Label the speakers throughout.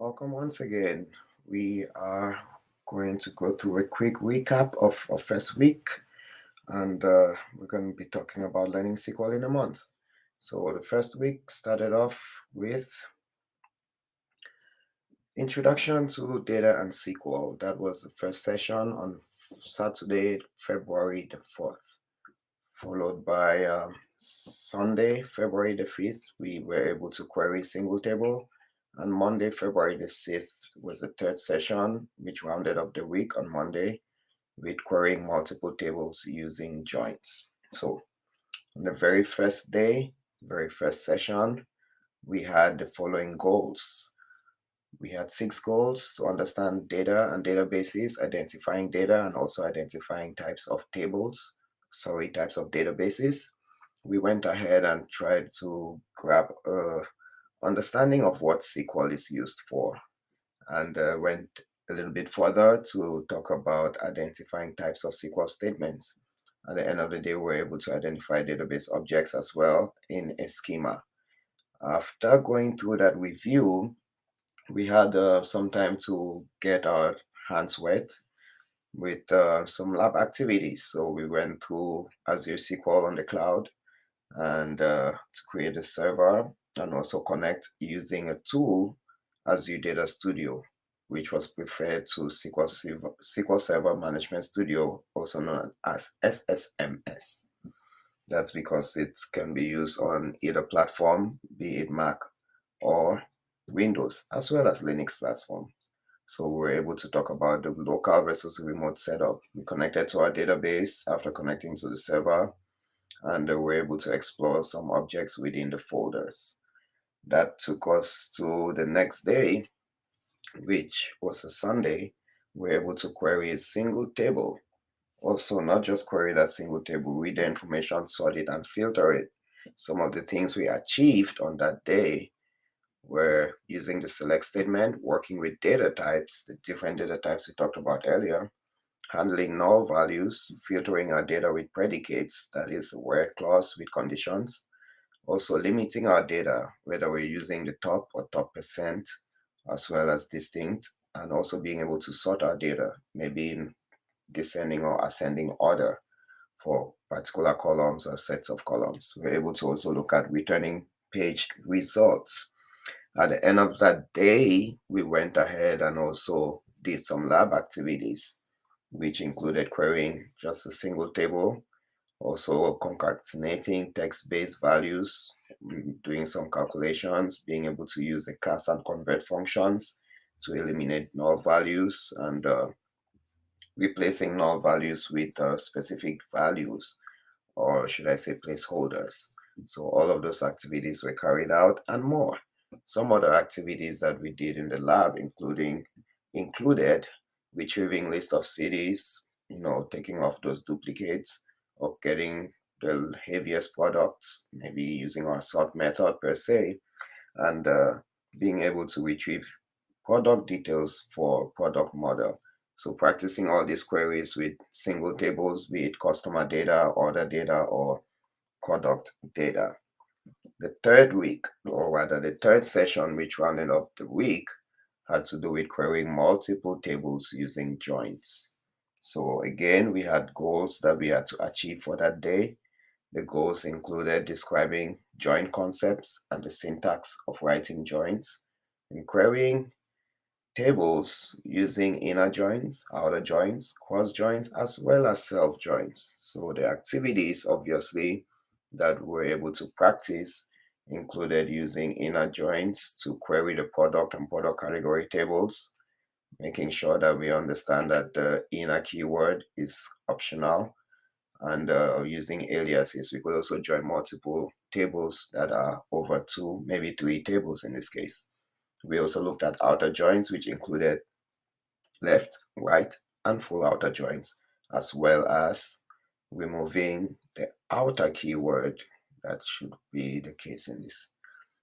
Speaker 1: Welcome once again. We are going to go through a quick recap of our first week, and we're going to be talking about learning SQL in a month. So, the first week started off with Introduction to Data and SQL. That was the first session on Saturday, February the 4th, followed by Sunday, February the 5th. We were able to query single table. And Monday, February the 6th was the third session, which rounded up the week on Monday with querying multiple tables using joins. So on the very first day, very first session, we had the following goals. We had 6 goals to understand data and databases, identifying data and also identifying types of types of databases. We went ahead and tried to grab a understanding of what SQL is used for, and went a little bit further to talk about identifying types of SQL statements. At the end of the day, we were able to identify database objects as well in a schema. After going through that review, we had some time to get our hands wet with some lab activities. So we went to Azure SQL on the cloud and to create a server and also connect using a tool, Azure Data Studio, which was preferred to SQL Server Management Studio, also known as SSMS. That's because it can be used on either platform, be it Mac or Windows, as well as Linux platforms. So we're able to talk about the local versus remote setup. We connected to our database after connecting to the server, and we're able to explore some objects within the folders. That took us to the next day, which was a Sunday. We're able to query a single table. Also, not just query that single table, read the information, sort it, and filter it. Some of the things we achieved on that day were using the select statement, working with data types, the different data types we talked about earlier, handling null values, filtering our data with predicates, that is, a where clause with conditions, also limiting our data, whether we're using the top or top percent, as well as distinct, and also being able to sort our data, maybe in descending or ascending order for particular columns or sets of columns. We're able to also look at returning paged results. At the end of that day, we went ahead and also did some lab activities, which included querying just a single table, also concatenating text-based values, doing some calculations, being able to use the cast and convert functions to eliminate null values, and replacing null values with specific values, or should I say placeholders. So all of those activities were carried out and more. Some other activities that we did in the lab included retrieving list of cities, taking off those duplicates, or getting the heaviest products, maybe using our sort method per se, and being able to retrieve product details for product model. So practicing all these queries with single tables, be it customer data, order data, or product data. The third week, or rather the third session, which rounded up the week, had to do with querying multiple tables using joins. So again, we had goals that we had to achieve for that day. The goals included describing join concepts and the syntax of writing joins, and querying tables using inner joins, outer joins, cross joins, as well as self joins. So the activities, obviously, that we're able to practice included using inner joins to query the product and product category tables, making sure that we understand that the inner keyword is optional, and using aliases. We could also join multiple tables that are over 2, maybe 3 tables in this case. We also looked at outer joins, which included left, right, and full outer joins, as well as removing the outer keyword. That should be the case in this.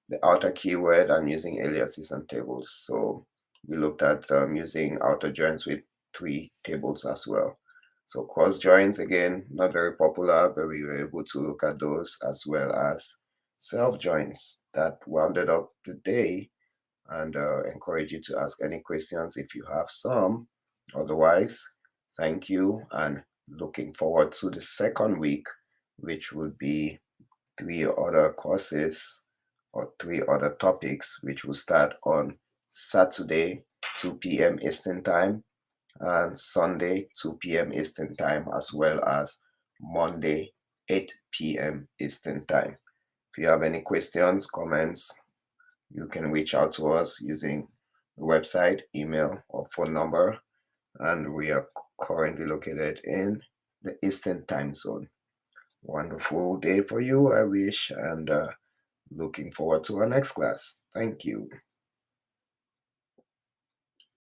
Speaker 1: The outer keyword and using aliases and tables. So we looked at using outer joins with 3 tables as well. So cross joins, again, not very popular, but we were able to look at those, as well as self joins that rounded up the day. and encourage you to ask any questions if you have some. Otherwise, thank you and looking forward to the second week, which will be three other courses or three other topics, which will start on Saturday, 2 p.m. Eastern Time, and Sunday, 2 p.m. Eastern Time, as well as Monday, 8 p.m. Eastern Time. If you have any questions, comments, you can reach out to us using the website, email, or phone number. And we are currently located in the Eastern Time Zone. Wonderful day for you, I wish, and looking forward to our next class. Thank you.